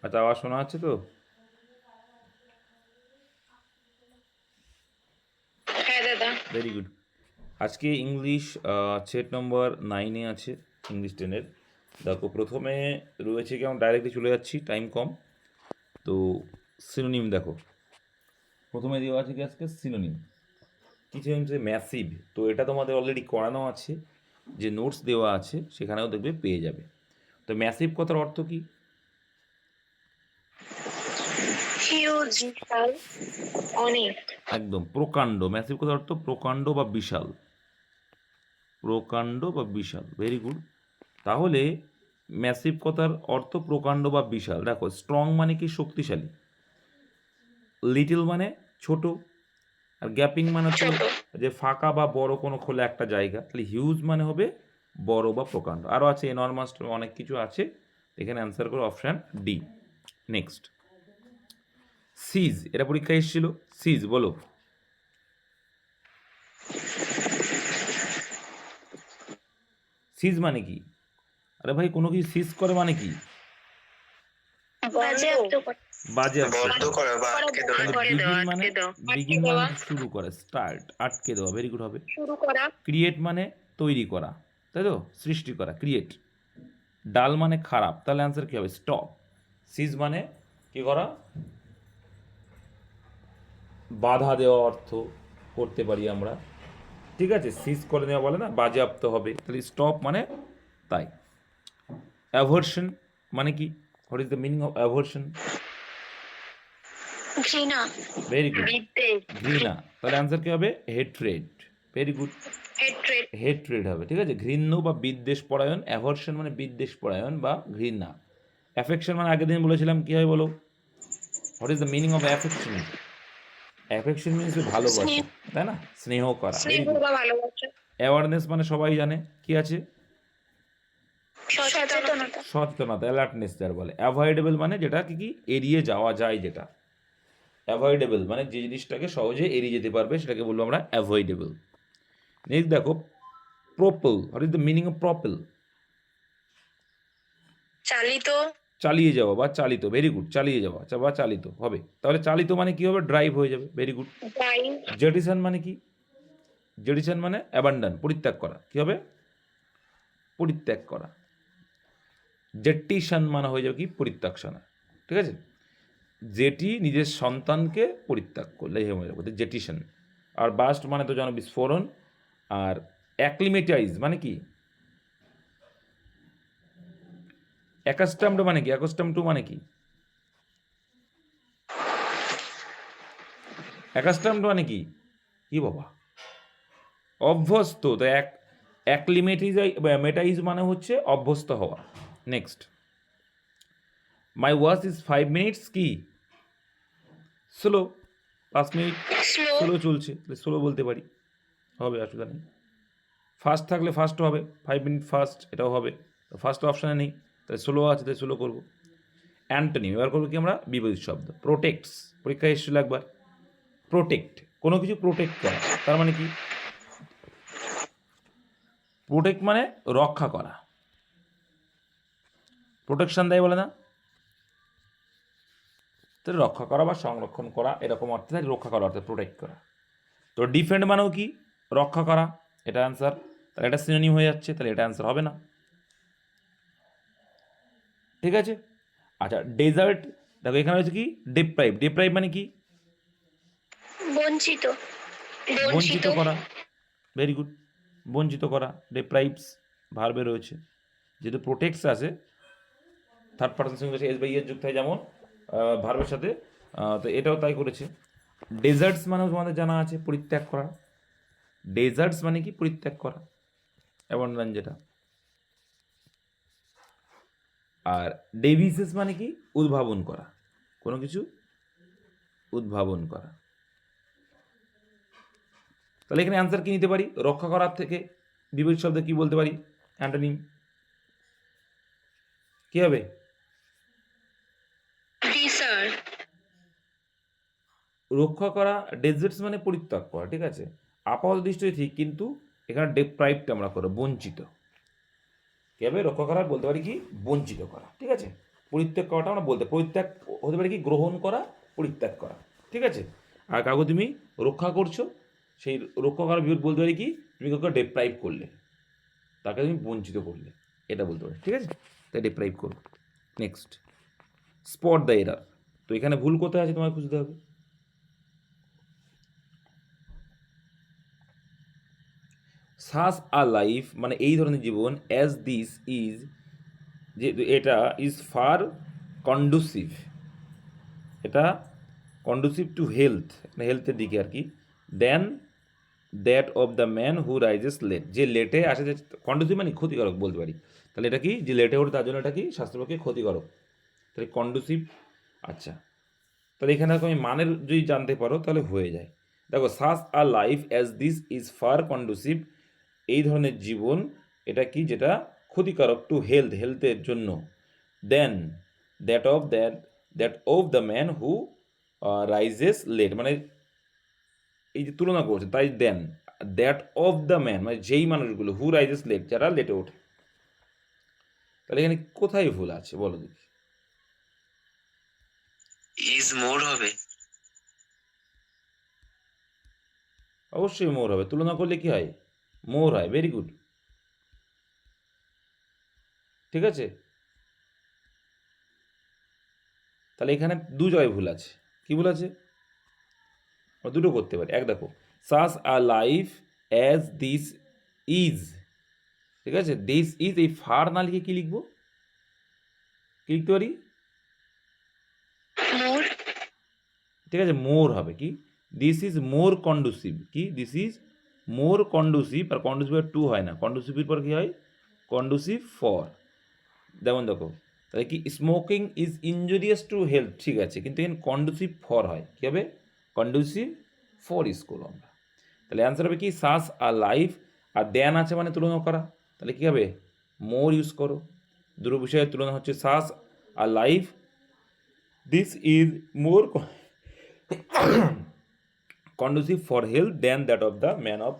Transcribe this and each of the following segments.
আচ্ছা, আওয়াজ শোনা যাচ্ছে তো? হ্যাঁ দাদা। Very good. আজকে ইংলিশ সেট নম্বর 9-এ আছে, ইংলিশ 10-এর। দেখো, প্রথমে রয়েছে কি, আমরা ডাইরেক্টলি চলে যাচ্ছি, টাইম কম। তো সিনোনিম দেখো, প্রথমে দেওয়া আছে কি আজকে সিনোনিম। কিছু হচ্ছে ম্যাসিভ, তো এটা তোমাদের অলরেডি করানো আছে, যে নোটস দেওয়া আছে সেখানেও দেখবে পেয়ে যাবে। তো ম্যাসিভ কথার অর্থ কি? হিউজ, বিশাল, অনেক। একদম প্রকাণ্ড। ম্যাসিভ কথার অর্থ প্রকাণ্ড বা বিশাল। প্রকাণ্ড বা বিশাল, ভেরি গুড। তাহলে ম্যাসিভ কথার অর্থ প্রকাণ্ড বা বিশাল। দেখো, স্ট্রং মানে কি? শক্তিশালী। লিটল মানে ছোট। আর গ্যাপিং মানে তো ছোট। যে ফাঁকা বা বড় কোনো খোলা একটা জায়গা। তাহলে হিউজ মানে হবে বড় বা প্রকাণ্ড। আরও আছে এনরমাস, অনেক কিছু আছে। এখানে অ্যান্সার করো অপশান ডি। নেক্সট, সিজ, এটা পরীক্ষায় এসেছিল। সিজ বলো। সিজ মানে কি? আরে ভাই, কোনো কিছু সিজ করে মানে কি? বাজেয়াপ্ত করা। বাজেয়াপ্ত বন্ধ করা। করা বা আটকে দেওয়া। তাহলে আটকে দেওয়া, বিগিন মানে, আটকে দেওয়া। আটকে বিগিন মানে দেওয়া। হচ্ছে শুরু করা, স্টার্ট। আটকে দেওয়া, ভেরি গুড হবে। শুরু করা। ক্রিয়েট মানে তৈরি করা, তাই তো? সৃষ্টি করা, ক্রিয়েট। ডাল মানে খারাপ, তাহলে অ্যান্সার কী হবে? স্টপ। সিজ মানে কি করা? বাধা দেওয়া অর্থ করতে পারি আমরা, ঠিক আছে? সিজ করে নেওয়া বলে না, বাজেয়াপ্ত হবে। তাহলে স্টপ মানে তাই। অ্যাভার্শন মানে কি? What is the meaning of aversion? ঘৃণা। Very good. বিদ্বেষ। ঘৃণা, তাহলে অ্যান্সার কী হবে? Hatred. Very good. Hatred. Hatred হবে, ঠিক আছে? ঘৃণ্য বা বিদ্বেষ পরায়ণ। অ্যাভার্শন মানে বিদ্বেষ পরায়ণ বা ঘৃণা। অ্যাফেকশন মানে আগের দিন বলেছিলাম কী হয় বলো? What is the meaning of affection? Affection means স্নেহ। ভালোবাসা, তাই না? স্নেহ করা, স্নেহ ভেরি গুড। বা ভালোবাসা। অ্যাওয়ারনেস মানে সবাই জানে কি আছে? সচেতনতা। সচেতনতা, অ্যালার্টনেস যার বলে। অ্যাভয়েডেবল মানে যেটা কি কি এড়িয়ে যাওয়া যায়, যেটা অ্যাভয়েডেবল মানে যে জিনিসটাকে সহজে এড়িয়ে যেতে পারবে সেটাকে বলবো আমরা অ্যাভয়েডেবল। নেক্সট দেখো, propel. What is the meaning of propel? চালিত। চালিয়ে যাওয়া বা চালিত, ভেরি গুড। চালিয়ে যাওয়া বা চালিত হবে। তাহলে চালিত মানে কি হবে? ড্রাইভ হয়ে যাবে, ভেরি গুড। ড্রাইভ। জেটিসন মানে কি? জেটিসন মানে অ্যাবান্ডন, পরিত্যাগ করা। কি হবে? পরিত্যাগ করা। জেটিসন মানে হয়ে যাবে কি? পরিত্যাগসনা, ঠিক আছে? যেটি নিজের সন্তানকে পরিত্যাগ করলে হয়ে যাবে জেটিসন। আর বাস্ট মানে তো জানো, বিস্ফোরণ। আর অ্যাক্লিমেটাইজ মানে কি? অ্যাকাস্টামড মানে কি? অ্যাকাস্টাম টু মানে কি? অ্যাকাস্টামড মানে কি? কি বাবা, অভ্যস্ত। তো মেটাইজ মানে হচ্ছে অভ্যস্ত হওয়া। Next, my watch is 5 minutes কি? স্লো। 5 minute slow. স্লো চলছে, স্লো বলতে পারি, হবে, অসুবিধা নেই। ফাস্ট থাকলে ফাস্টও হবে, 5 মিনিট ফাস্ট, এটাও হবে। ফার্স্ট অপশানে নেই, তাই স্লো আছে, তাই স্লো করবো। অ্যান্টনি, এবার করবো কি আমরা? বিপরীত শব্দ। প্রোটেক্টস, পরীক্ষায় এসেছিল একবার। প্রোটেক্ট, কোনো কিছু প্রোটেক্ট করা, তার মানে কি? প্রোটেক্ট মানে রক্ষা করা। প্রোটেকশন দেয় বলে না, তো রক্ষা করা বা সংরক্ষণ করা, এরকম অর্থে থাকে। রক্ষা করা অর্থে প্রোটেক্ট করা। তো ডিফেন্ড মানেও কি? রক্ষা করা, এটা অ্যান্সার। তাহলে এটা সিনোনিম হয়ে যাচ্ছে, তাহলে এটা অ্যান্সার হবে না, ঠিক আছে? আচ্ছা, ডেজার্ট দেখো, এখানে হচ্ছে কি? ডিপ্রাইভ। ডিপ্রাইভ মানে কি? বঞ্চিত। বঞ্চিত করা, ভেরি গুড। বঞ্চিত করা, ডিপ্রাইভস ভার্বে রয়েছে। যেহেতু প্রোটেক্টস আছে, third person singular S by S যুক্ত হয় যেমন ভার্বের সাথে, তো এটাও তাই করেছে। ডেজার্টস মানে তোমাদের জানা আছে, পরিত্যাগ করা। ডেজার্টস মানে কি? পরিত্যাগ করা, অ্যাবান্ডন যেটা। আর ডেভিসেস মানে কি? উদ্ভাবন করা, কোনো কিছু উদ্ভাবন করা। তাহলে এখানে অ্যান্সার কি নিতে পারি? রক্ষা করার থেকে বিপরীত শব্দ কি বলতে পারি? অ্যান্টোনিম কি হবে? রক্ষা করা। ডেজার্টস মানে পরিত্যাগ করা, ঠিক আছে? আপাতত দৃষ্টিতে ঠিক, কিন্তু এখানে ডেপ্রাইভড আমরা করো, বঞ্চিত। কি হবে? রক্ষা করা বলতে পারি কি? বঞ্চিত করা, ঠিক আছে? পরিত্যাগ করাটা আমরা বলতে, পরিত্যাগ হতে পারে কি গ্রহণ করা, পরিত্যাগ করা, ঠিক আছে। আর কাউকে তুমি রক্ষা করছো, সেই রক্ষা করার বিরোধ বলতে পারি কি তুমি কাউকে ডেপ্রাইভ করলে, তাকে তুমি বঞ্চিত করলে, এটা বলতে পারি, ঠিক আছে। তাই ডেপ্রাইভ করো। Next, spot the error. তো এখানে ভুল কোথায় আছে তোমায় খুঁজতে হবে। সাস আ লাইফ মানে এই ধরনের জীবন, অ্যাজ দিস ইজ যে এটা ইজ ফার কন্ডুসিভ, এটা কন্ডুসিভ টু হেলথ, হেলথের দিকে আর কি, then that of the man who rises late, যে লেটে আসে, যে কন্ডুসিভ মানে ক্ষতিকারক বলতে পারি। তাহলে এটা কি, যে লেটে ওঠে তার জন্য এটা কি স্বাস্থ্যপক্ষে ক্ষতিকারক, তাহলে কন্ডুসিভ। আচ্ছা, তাহলে এখানে তুমি মানের যদি জানতে পারো তাহলে হয়ে যায়। দেখো, such a life as this is far conducive, এই ধরনের জীবন এটা কি যেটা ক্ষতিকারক, টু হেলথ, হেলথের জন্য, then that of the man who rises late, মানে এই যে তুলনা করছে, তাই then that of the man মানে যেই মানুষগুলো, হু রাইজেস লেট, যারা লেটে ওঠে। তাহলে এখানে কোথায় ভুল আছে বলো দেখি। ইজ মোর হবে। অবশ্যই মোর হবে, তুলনা করলে কি হয়, মোর হয়, ভেরি গুড, ঠিক আছে। তাহলে এখানে দু জায়গায় ভুল আছে, কি ভুল আছে, আমরা দুটো করতে পারি। এক দেখো, such a life as this is, ঠিক আছে, দিস ইজ, এই ফার না লিখে কি লিখবো, কি লিখতে পারি, মোর, ঠিক আছে, মোর হবে কি, দিস ইজ মোর কন্ডুসিভ, কি দিস ইজ মোর কন্ডুসিভ, আর কন্ডুসিভ টু হয় না, কন্ডুসিভের পর কি হয়, কন্ডুসিভ ফর। যেমন দেখো, তাহলে কি smoking is injurious to health, ঠিক আছে, কিন্তু এখানে কন্ডুসিভ ফর হয়, কী হবে, কন্ডুসিভ ফর ইউজ করবো আমরা। তাহলে অ্যান্সার হবে কি, সাস আর লাইফ, আর দেন আছে মানে তুলনা করা, তাহলে কী হবে, মোর ইউজ করো। দুটো বিষয়ের তুলনা হচ্ছে such a life, this is more conducive for health then that of the man of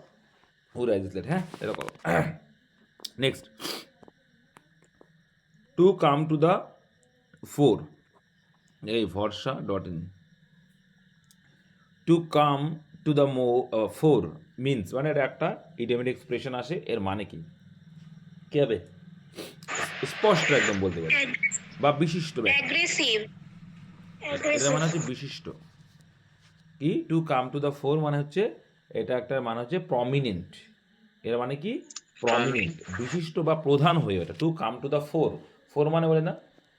who rises late. হ্যাঁ, এটা করো। Next, to come to the fore, এই ভরসা dot in, to come to the fore means, মানে এটা একটা ইডিয়মেটিক expression আসে, এর মানে কি, কি হবে, স্পষ্ট একদম বলতে পারি, বা বিশিষ্ট ব্যক্তি, অ্যাগ্রেসিভ, এটা মানে হচ্ছে বিশিষ্ট। কি, to come to the fore মানে হচ্ছে, এটা একটা মানে হচ্ছে প্রমিনেন্ট, এর মানে কি প্রমিনেন্ট, বিশিষ্ট বা প্রধান হয়ে ওঠা, to come to the fore, fore মানে বলে না,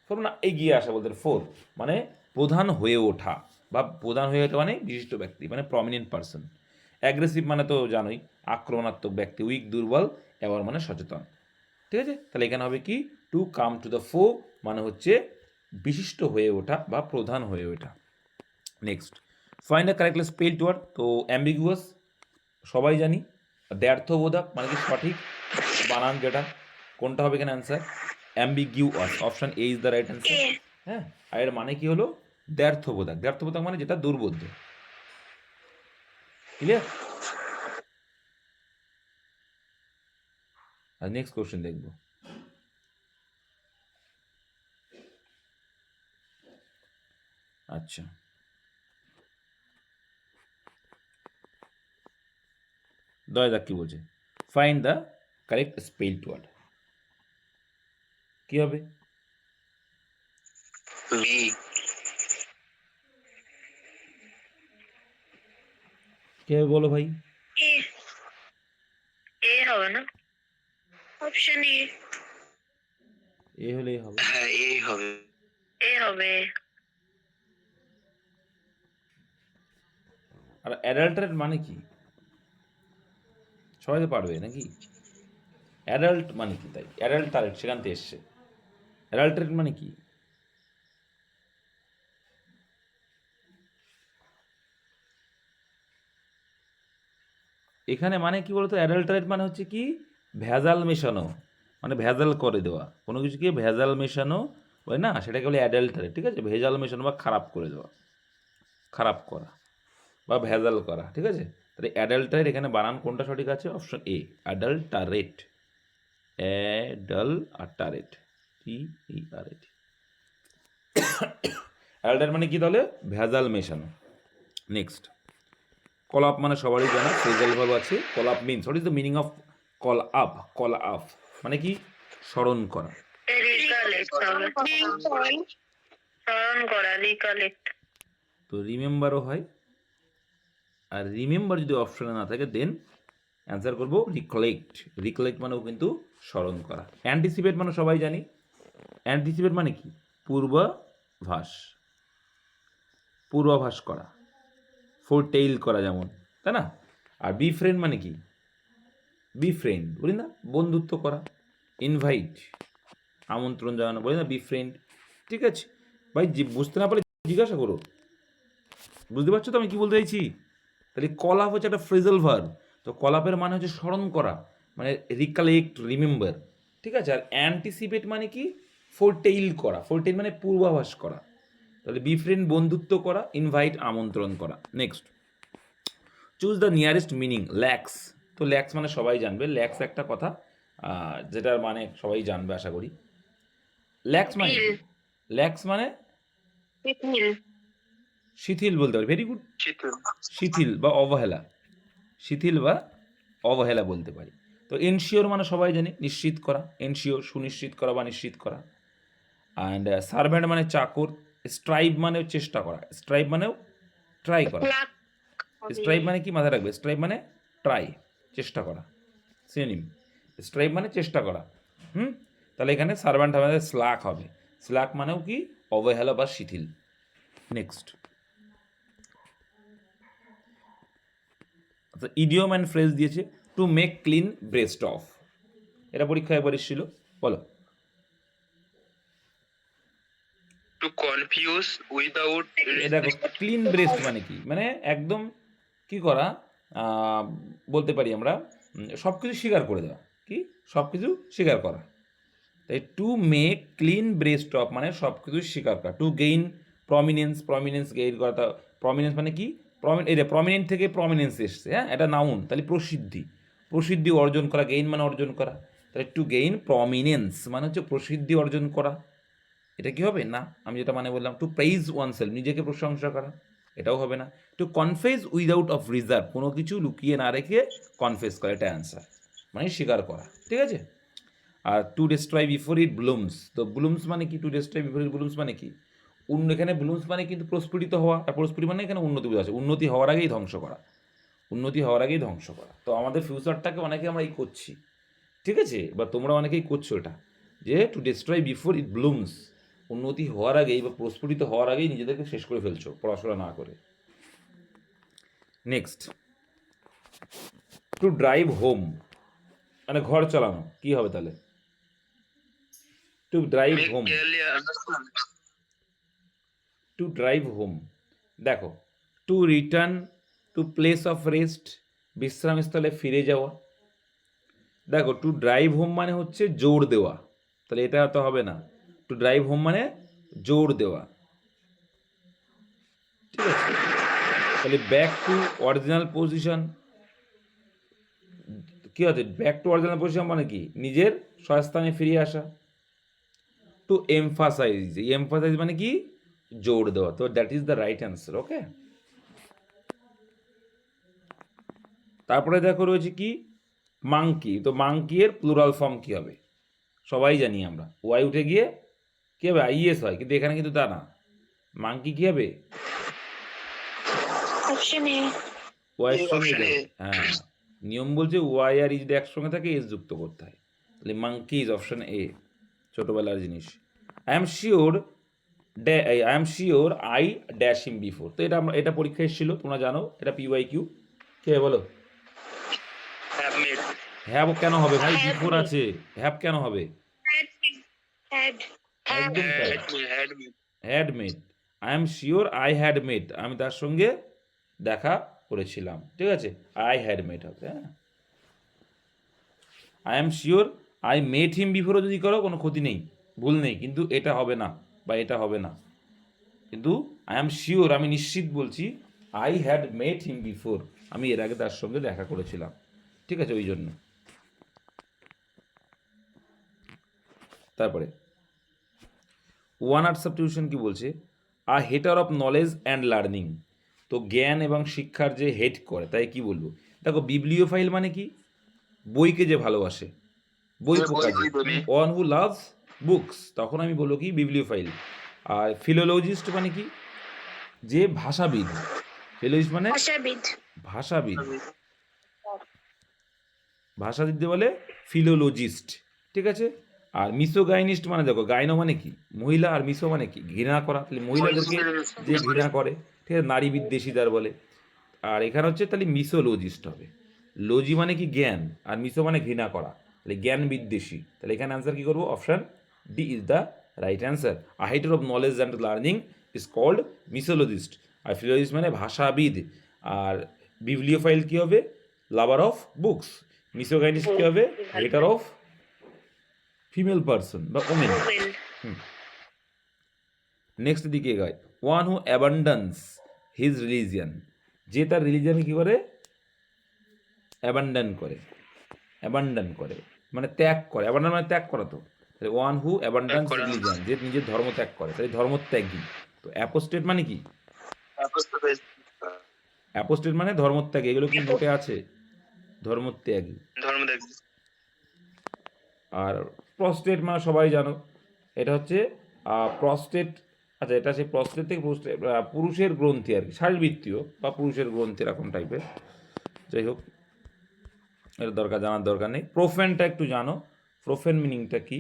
ফোর না এগিয়ে আসা বলতে, ফোর মানে প্রধান হয়ে ওঠা, বা প্রধান হয়ে ওঠা মানে বিশিষ্ট ব্যক্তি, মানে প্রমিনেন্ট পার্সন। অ্যাগ্রেসিভ মানে তো জানোই, আক্রমণাত্মক ব্যক্তি, উইক দুর্বল, এবার মানে সচেতন, ঠিক আছে। তাহলে এখানে হবে কি, to come to the fore মানে হচ্ছে বিশিষ্ট হয়ে ওঠা বা প্রধান হয়ে ওঠা। Next, find the correctly spelled word. তো অ্যাম্বিগুয়াস সবাই জানি, দ্ব্যর্থবোধক মানে কি সঠিক বানান যেটা, কোনটা হবে এখানে answer, ambiguous, option A is the right answer. A, হ্যাঁ, আর এর মানে কি হলো, দ্ব্যর্থবোধক, দ্ব্যর্থবোধক মানে যেটা দুর্বোধ্য, ক্লিয়ার। আর নেক্সট কোশ্চেন দেখবো, আচ্ছা, দয়া দাগ কি বলছে, find the correct spelled word, কি হবে, বি। কি হবে বলো ভাই, এ, এ হবে না, অপশন এ, এ হলেই হবে। হ্যাঁ, এই হবে। এ হবে। আর অ্যাডাল্টারেট মানে কি, সবাই তো পারবে নাকি, অ্যাডাল্ট মানে কি, তাই অ্যাডাল্টারেট সেখান থেকে এসছে, অ্যাডাল্টারেট মানে কি, এখানে মানে কি বলতো, অ্যাডাল্টারেট মানে হচ্ছে কি ভেজাল মেশানো, মানে ভেজাল করে দেওয়া, কোনো কিছুকে ভেজাল মেশানো হয় না, সেটাকে বলে অ্যাডাল্টারেট, ঠিক আছে, ভেজাল মেশানো বা খারাপ করে দেওয়া, খারাপ করা বা ভেজাল করা, ঠিক আছে। তাহলে অ্যাডাল্টারেট এখানে বানান কোনটা সঠিক আছে, অপশন এ, অ্যাডাল্টারেট, অ্যাডাল্টারেট, টি ই আর এ টি। অ্যাডাল্টার মানে কি তাহলে? ভেজাল মেশানো। নেক্সট, কল আপ মানে সবারই জানা, ফ্রেজাল ভার্ব আছে। Call up means, what is the meaning of call up? Call up মানে কি? স্মরণ করা। রিকালেক্ট হবে। স্মরণ করা, রিকালেক্ট। তো রিমেম্বারও হয়, আর রিমেম্বার যদি অপশনে না থাকে দেন অ্যান্সার করবো রিকলেক্ট। রিকলেক্ট মানেও কিন্তু স্মরণ করা। অ্যান্টিসিপেট মানে সবাই জানি। অ্যান্টিসিপেট মানে কি? পূর্বাভাস, পূর্বাভাস করা, ফোরটেইল করা যেমন, তাই না? আর বি ফ্রেন্ড মানে কি? বি ফ্রেন্ড বলি না, বন্ধুত্ব করা। ইনভাইট, আমন্ত্রণ জানানো, বলি না বি ফ্রেন্ড। ঠিক আছে ভাই, বুঝতে না পারলে জিজ্ঞাসা করো। বুঝতে পারছো তো আমি কি বলতে চাইছি? তাহলে কলাপ হচ্ছে একটা ফ্রেজাল ভার্ব। তো কলাপের মানে হচ্ছে স্মরণ করা, মানে রিকালেক্ট, রিমেম্বার। ঠিক আছে। আর অ্যান্টিসিপেট মানে কি? ফোরটেইল করা। ফোরটেইল মানে পূর্বাভাস করা। তাহলে বি ফ্রেন্ড বন্ধুত্ব করা, ইনভাইট আমন্ত্রণ করা। Next, choose the nearest meaning. Lakhs, তো ল্যাক্স মানে সবাই জানবে। ল্যাক্স একটা কথা যেটার মানে সবাই জানবে আশা করি। ল্যাক্স মানে কি? ল্যাক্স মানে শিথিল বলতে পারি। Very good. শিথিল বা অবহেলা, শিথিল বা অবহেলা বলতে পারি। তো এনশিওর মানে সবাই জানি নিশ্চিত করা। এনশিওর সুনিশ্চিত করা বা নিশ্চিত করা। অ্যান্ড সার্ভেন্ট মানে চাকর। স্ট্রাইভ মানে চেষ্টা করা। স্ট্রাইভ মানেও ট্রাই করা। স্ট্রাইভ মানে কি মাথায় রাখবে? স্ট্রাইভ মানে ট্রাই, চেষ্টা করা। সিনোনিম, স্ট্রাইভ মানে চেষ্টা করা। তাহলে এখানে সার্ভেন্ট হবে, স্লাক হবে। স্লাক মানেও কি? অবহেলা বা শিথিল। নেক্সট, আচ্ছা ইডিয়ম অ্যান্ড ফ্রেজ দিয়েছে। To make clean breast of, এটা পরীক্ষায় একবার এসেছিল, বলো। টু কনফিউজ উইদাউট এ দেখো, ক্লিন ব্রেস্ট মানে কি? মানে একদম কি করা, বলতে পারি আমরা সব কিছু স্বীকার করে দেওয়া। কি? সব কিছু স্বীকার করা। তাই to make clean breast of মানে সব কিছু স্বীকার করা। To gain prominence, prominence gain করা। প্রমিনেন্স মানে কি? এটা প্রমিনেন্ট থেকে প্রমিনেন্স এসছে, হ্যাঁ, এটা নাউন। তাহলে প্রসিদ্ধি, প্রসিদ্ধি অর্জন করা। গেইন মানে অর্জন করা। তাহলে টু গেইন প্রমিনেন্স মানে হচ্ছে প্রসিদ্ধি অর্জন করা। এটা কি হবে না? আমি যেটা মানে বললাম, টু প্রেইজ ওয়ানসেলফ, নিজেকে প্রশংসা করা, এটাও হবে না। Two confess without of reserve, কোনো কিছু লুকিয়ে না রেখে কনফেস করা, এটা অ্যান্সার, মানে স্বীকার করা। ঠিক আছে। আর to destroy before it blooms, তো ব্লুমস মানে কি? To destroy before it blooms মানে কি? এখানে ব্লুমস মানে কিন্তু প্রস্ফুটিত হওয়া। আর প্রস্ফুটিত মানে এখানে উন্নতি বোঝা আছে। উন্নতি হওয়ার আগেই ধ্বংস করা, উন্নতি হওয়ার আগেই ধ্বংস করা। তো আমাদের ফিউচারটাকে অনেকে আমরা এই করছি, ঠিক আছে, বা তোমরা অনেকেই করছো এটা, যে two destroy before it blooms, উন্নতি হওয়ার আগেই বা প্রস্ফুটিত হওয়ার আগেই নিজেদেরকে শেষ করে ফেলছো পড়াশোনা না করে। নেক্সট, টু ড্রাইভ হোম মানে ঘর চালানো, কি হবে তাহলে? To drive make home, clearly understand. To drive home. দেখো, to return to place of rest, বিশ্রামস্থলে ফিরে যাওয়া। দেখো, টু ড্রাইভ হোম মানে হচ্ছে জোর দেওয়া, তাহলে এটা তো হবে না। টু ড্রাইভ হোম মানে জোর দেওয়া। ঠিক আছে। তাহলে ব্যাক টু অরিজিনাল পজিশন, কি হচ্ছে? ব্যাক টু অরিজিনাল পজিশন মানে কি? নিজের স্বস্থানে ফিরে আসা। টু এমফাসাইজ, এমফাসাইজ মানে কি? জোর দেওয়া। তো that is the right answer. Okay. তারপরে দেখো রয়েছে কি? মাংকি। তো মাংকি এর প্লুরাল ফর্ম কি হবে? সবাই জানি আমরা, ওয়াই উঠে গিয়ে কি হবে? আইএস হয়, কিন্তু এখানে কিন্তু তা না। মাংকি কি হবে? Option A. ওয়াই এর সঙ্গে Option A। যাবে। হ্যাঁ, নিয়ম বলছে ওয়াই আর ই যদি একসঙ্গে থাকে এস যুক্ত করতে হয়। তাহলে মাংকি ইজ অপশন এ, ছোটোবেলার জিনিস। I am sure I am sure I dash him before. তো এটা পরীক্ষা এসেছিল, তোমরা জানো, এটা পিওয়াই কিউ। কে বলো? Have made. হ্যাভ কেন হবে ভাই? Have before made. আছে, হ্যাভ কেন হবে? হ্যাড একদম তাই, had made. Had made. I am sure I had made, আমি তার সঙ্গে দেখা করেছিলাম। ঠিক আছে, আই হ্যাড মেড হবে। হ্যাঁ, I am sure I met him বিফোরও যদি করো কোনো ক্ষতি নেই, ভুল নেই, কিন্তু এটা হবে না বা এটা হবে না। কিন্তু আই এম শিওর, আমি নিশ্চিত বলছি, I had mate him before, আমি এর আগে তার সঙ্গে দেখা করেছিলাম। ঠিক আছে, ওই জন্য। তারপরে ওয়ান আর্ট সাবস্টিটিউশন কি বলছে, a hater of knowledge and learning. তো জ্ঞান এবং শিক্ষার যে হেট করে, তাই কি বলবো? দেখো বিবলিওফাইল মানে কি, বইকে যে ভালোবাসে, বই পোকা যে, ওয়ান হু লাভস বুকস, তখন আমি বলবো কি বিবলিওফাইল। আর ফিলোলজিস্ট মানে কি, যে ভাষাবিদ, ফিলোলজিস্ট মানে ভাষাবিদ। ভাষাবিদ, ভাষাবিদ বলে ফিলোলজিস্ট, ঠিক আছে। আর মিসোগাইনিস্ট মানে দেখো, গাইনো মানে কি মহিলা, আর মিসো মানে কি ঘৃণা করা, তাহলে মহিলাদেরকে যে ঘৃণা করে, ঠিক আছে, নারী বিদ্বেষীদার বলে। আর এখানে হচ্ছে তাহলে মিসোলজিস্ট হবে। লজি মানে কি জ্ঞান, আর মিসো মানে ঘৃণা করা, তাহলে জ্ঞান বিদ্বেষী। তাহলে এখানে অ্যান্সার কি করবো, option D is the right answer. A hater of knowledge and learning is called misologist. আর ফিলোলজিস্ট মানে ভাষাবিদ। আর বিবলিওফাইল কি হবে, লাভার অফ বুকস। মিসোগাইনিস্ট কি হবে, হেটার অফ ফিমেল পার্সন বা ওমেন। নেক্সট দিকে এগায়, one who abandons his religion, যে তার রিলিজিয়ান কি করে, অ্যাবান্ডান করে, অ্যাবান্ডান করে মানে ত্যাগ করে, অ্যাবান্ডান মানে ত্যাগ করা। তো তাহলে ওয়ান হু অ্যাবান্ডান্স রিলিজিয়ান, যে নিজের ধর্ম ত্যাগ করে, তাহলে ধর্মত্যাগী। তো অ্যাপোস্টেট মানে কি, অ্যাপোস্টেট মানে ধর্মত্যাগী, এগুলো কি নোটে আছে, ধর্মত্যাগী। ধর্মদেব। আর প্রস্টেট মানে সবাই জানো, এটা হচ্ছে প্রস্টেট, আচ্ছা এটা সেই প্রস্টেট থেকে পুরুষের গ্রন্থি আর কি, শারীরবৃত্তীয় বা পুরুষের গ্রন্থি এরকম টাইপের। যাই হোক, এর দরকার জানার দরকার নেই। প্রোফেনটা একটু জানো, প্রোফেন মিনিংটা কি,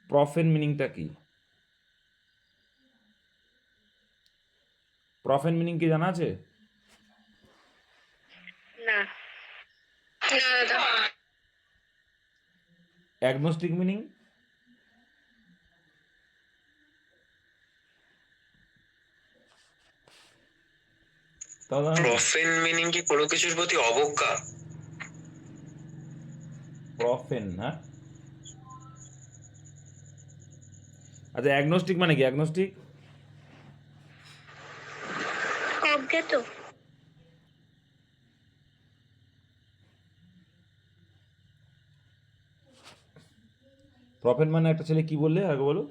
প্রফেন মিনিংটা কি, প্রফেন মিনিং কি জানা আছে? না। না দাদা। অ্যাগনোস্টিক মিনিং, তাহলে প্রফেন মিনিং কি কোনো কিছুর প্রতি অবজ্ঞা? প্রফেন না। আচ্ছা অ্যাগনোস্টিক মানে কি, অ্যাগনোস্টিক অজ্ঞাত। প্রফেন মানে একটা ছেলে কি বললে আগে বলো?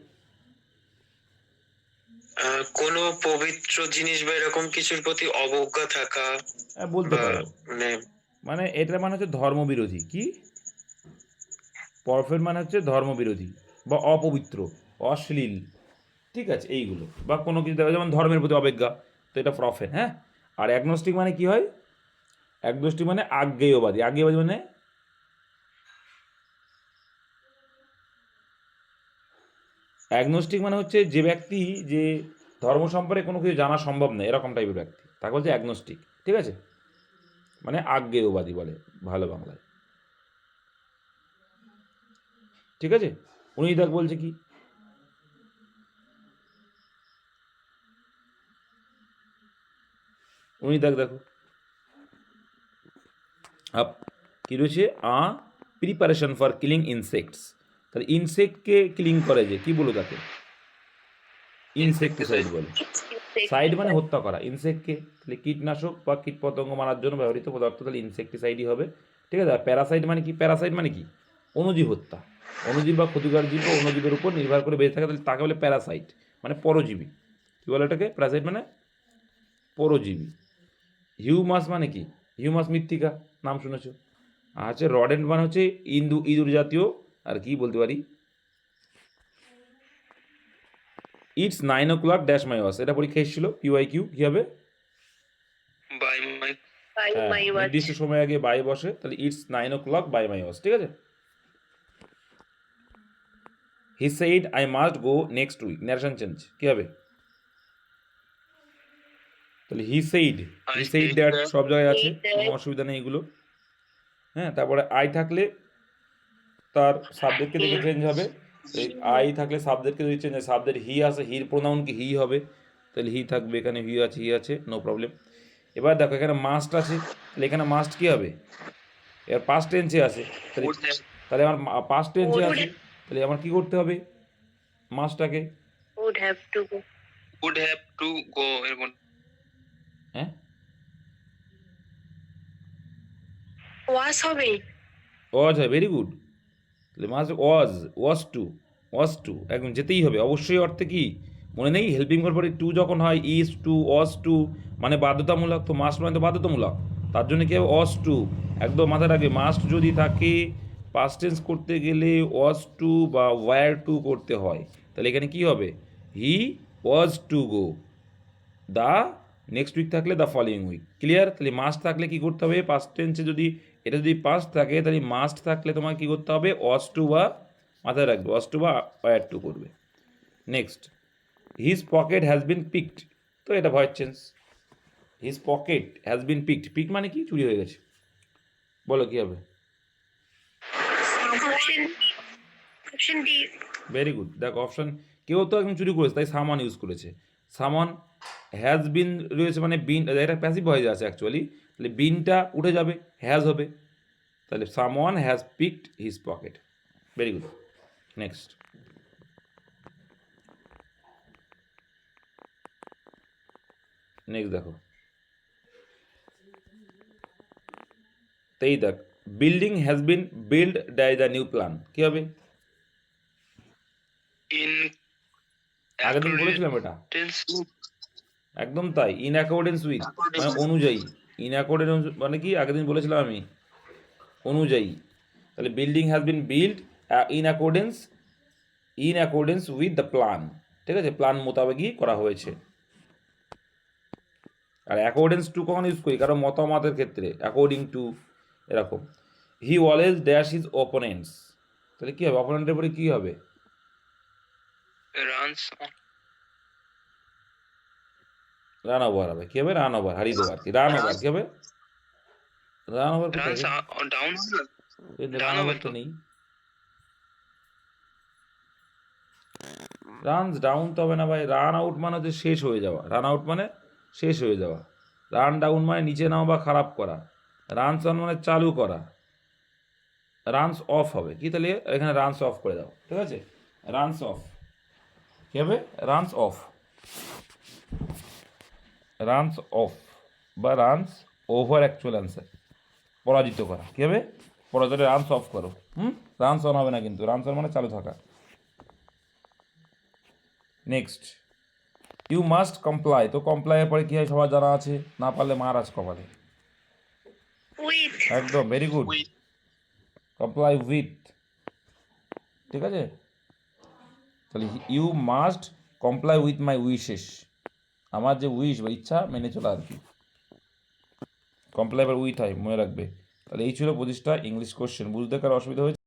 কোনো পবিত্র জিনিস বা এরকম কিছুর প্রতি অবজ্ঞা থাকা, হ্যাঁ বলতে পারো, মানে এটা মানে হচ্ছে ধর্মবিরোধী। কি প্রফেন মানে হচ্ছে ধর্মবিরোধী বা অপবিত্র, অশ্লীল, ঠিক আছে, এইগুলো বা কোনো কিছু দেখা, যেমন ধর্মের প্রতি অবজ্ঞা, তো এটা প্রফেন। হ্যাঁ, আর অ্যাগনোস্টিক মানে কি হয়, অ্যাগনোস্টিক মানে আজ্ঞেয়বাদী। আজ্ঞেয়বাদী মানে অ্যাগনোস্টিক মানে হচ্ছে যে ব্যক্তি যে ধর্ম সম্পর্কে কোনো কিছু জানা সম্ভব নয়, এরকম টাইপের ব্যক্তি, তাকে বলছে অ্যাগনোস্টিক, ঠিক আছে, মানে আজ্ঞেয়বাদী বলে ভালো বাংলায়, ঠিক আছে। উনি দেখ বলছে কি, উনি দেখ দেখো আপ কি রয়েছে, প্রিপারেশন ফর কিলিং ইনসেক্টস। তাহলে ইনসেক্টকে কিলিং করে, যে কি বলো তাকে, ইনসেক্টিসাইড বলে। সাইড মানে হত্যা করা, ইনসেক্টকে তাহলে কীটনাশক বা কীটপতঙ্গ মারার জন্য ব্যবহৃত পদার্থ, তাহলে ইনসেক্টিসাইডই হবে, ঠিক আছে। আর প্যারাসাইড মানে কি, প্যারাসাইড মানে কি অণুজীব হত্যা, অণুজীব বা ক্ষতিকর জীব বা অণুজীবের উপর নির্ভর করে বেঁচে থাকে, তাহলে তাকে বলে প্যারাসাইট, মানে পরজীবী। কী বলে এটাকে, প্যারাসাইট মানে পরজীবী। হিউমাস মানে কি, হিউমাস মৃত্তিকা, নাম শুনেছো। আর হচ্ছে রডেন্ট মানে হচ্ছে ইঁদুর জাতীয়, আর কি বলতে পারি, ইটস 9 o'clock ড্যাশ মাই ওয়াস, এটা পরীক্ষা এসেছিল, PYQ কী হবে, বাই মাই। নির্দিষ্ট সময় আগে বাই বসে, তাহলে it's 9 o'clock by my was, ঠিক আছে। He said I must go next week, narration change কী হবে, তাহলে হি সেইড দ্যাট সব জায়গায় আছে, কোনো অসুবিধা নেই এগুলো। হ্যাঁ, তারপরে আই থাকলে তার সাবজেক্টকে দেখে চেঞ্জ হবে, এই আই থাকলে সাবজেক্টকে দেখে চেঞ্জ হয়, সাবজেক্ট হি আছে, হির প্রোনাউন কি হি হবে, তাহলে হি থাকবে, এখানে হি আছে, নো প্রবলেম। এবার দেখো এখানে মাস্ট আছে, তাহলে এখানে মাস্ট কী হবে, এবার পাস্ট টেন্সে আছে, তাহলে আমার পাস্ট টেন্সে আছে, তাহলে আমার কী করতে হবে, মাস্টটাকে would have to go. would have to go এরকম। হ্যাঁ was হবে। ও আচ্ছা, ভেরি গুড। তাহলে মাস্ট ওয়াজ টু একদম যেতেই হবে অবশ্যই অর্থে কি মনে নেই হেল্পিং ভার্ব পরে টু যখন হয় ইজ টু ওয়াজ টু মানে বাধ্যতামূলক, তো মাস্ট মানে তো বাধ্যতামূলক, তার জন্য কি হবে ওয়াজ টু, একদম মাথায় রাখবে মাস্ট যদি থাকে পাস্ট টেন্স করতে গেলে ওয়াজ টু বা ওয়্যার টু করতে হয়, তাহলে এখানে কি হবে he was to go, the next week থাকলে দ্য ফলোয়িং উইক, ক্লিয়ার? তাহলে মাস্ট থাকলে কি করতে হবে পাস্ট টেন্সে যদি এটা যদি পাস্ট থাকে তাহলে মাস্ট থাকলে তোমাকে কী করতে হবে ওয়াজ টু বা মাথায় রাখবে ওয়াজ টু বা ওয়্যার টু করবে। Next his pocket has been picked, তো এটা voice change, his pocket has been picked, pick মানে কি চুরি হয়ে গেছে, বলো কী হবে? Option D. ভেরি গুড, দেখো অপশন কেউ তো একদম চুরি করেছে তাই সামান ইউজ করেছে, সামান হ্যাজ বিন রয়েছে মানে বিন এটা প্যাসিভ হয়ে যাচ্ছে অ্যাকচুয়ালি, তাহলে বিনটা উঠে যাবে হ্যাজ হবে, তাহলে someone has picked his pocket. Very good. Next দেখো দেখ building has been build by the new plan, কী হবে? ইন আগের দিন বলেছিলাম এটা, একদম তাই, ইন অ্যাকর্ডেন্স উইথ মানে অনুযায়ী, ইন অ্যাকর্ডেন্স মানে কি আগের দিন বলেছিলাম আমি অনুযায়ী, তাহলে building has been build in accordance with the plan, ঠিক আছে, প্ল্যান মোতাবেকই করা হয়েছে। আর অ্যাকর্ডেন্স টু কখন ইউজ করি, কারণ মতামতের ক্ষেত্রে অ্যাকর্ডিং টু এরকম। He always dash his opponents, তাহলে কী হবে অপোনেন্টের পরে কী হবে? রান ওভার হবে, কী হবে রান ওভার, হারিয়ে দেবো আর কি, রান ওভার কী হবে? রান ওভার কোথায়, রান ওভার তো নেই, রানস ডাউন তো হবে না ভাই, রান আউট মানে হচ্ছে শেষ হয়ে যাওয়া, রান আউট মানে শেষ হয়ে যাওয়া, রান ডাউন মানে নিচে নামা বা খারাপ করা, রানস অন মানে চালু করা, রানস অফ হবে কি, তাহলে এখানে রানস অফ করে দাও, ঠিক আছে, রানস অফ কী হবে? রানস অফ, রানস অফ বা রানস ওভার অ্যাকচুয়াল অ্যান্সার, পরাজিত করা, কী হবে? পরাজিত, রানস অফ করো, রানস অন হবে না কিন্তু, রানস অন মানে চালু থাকা। নেক্সট ইউ মাস্ট কমপ্লাই, তো কমপ্লাইয়ের পরে কী হয় সবার জানা আছে, না পারলে মহারাজ কপালে, উইথ। একদম ভেরি গুড, কমপ্লাই উইথ, ঠিক আছে, তাহলে you must comply with my wishes, আমার যে উইশ বা ইচ্ছা মেনে চলা আর কি, কমপ্লাই বা উইথ হয় মনে রাখবে। তাহলে এই ছিল 25টা ইংলিশ কোশ্চেন, বুঝতে কারো অসুবিধা হয়েছে?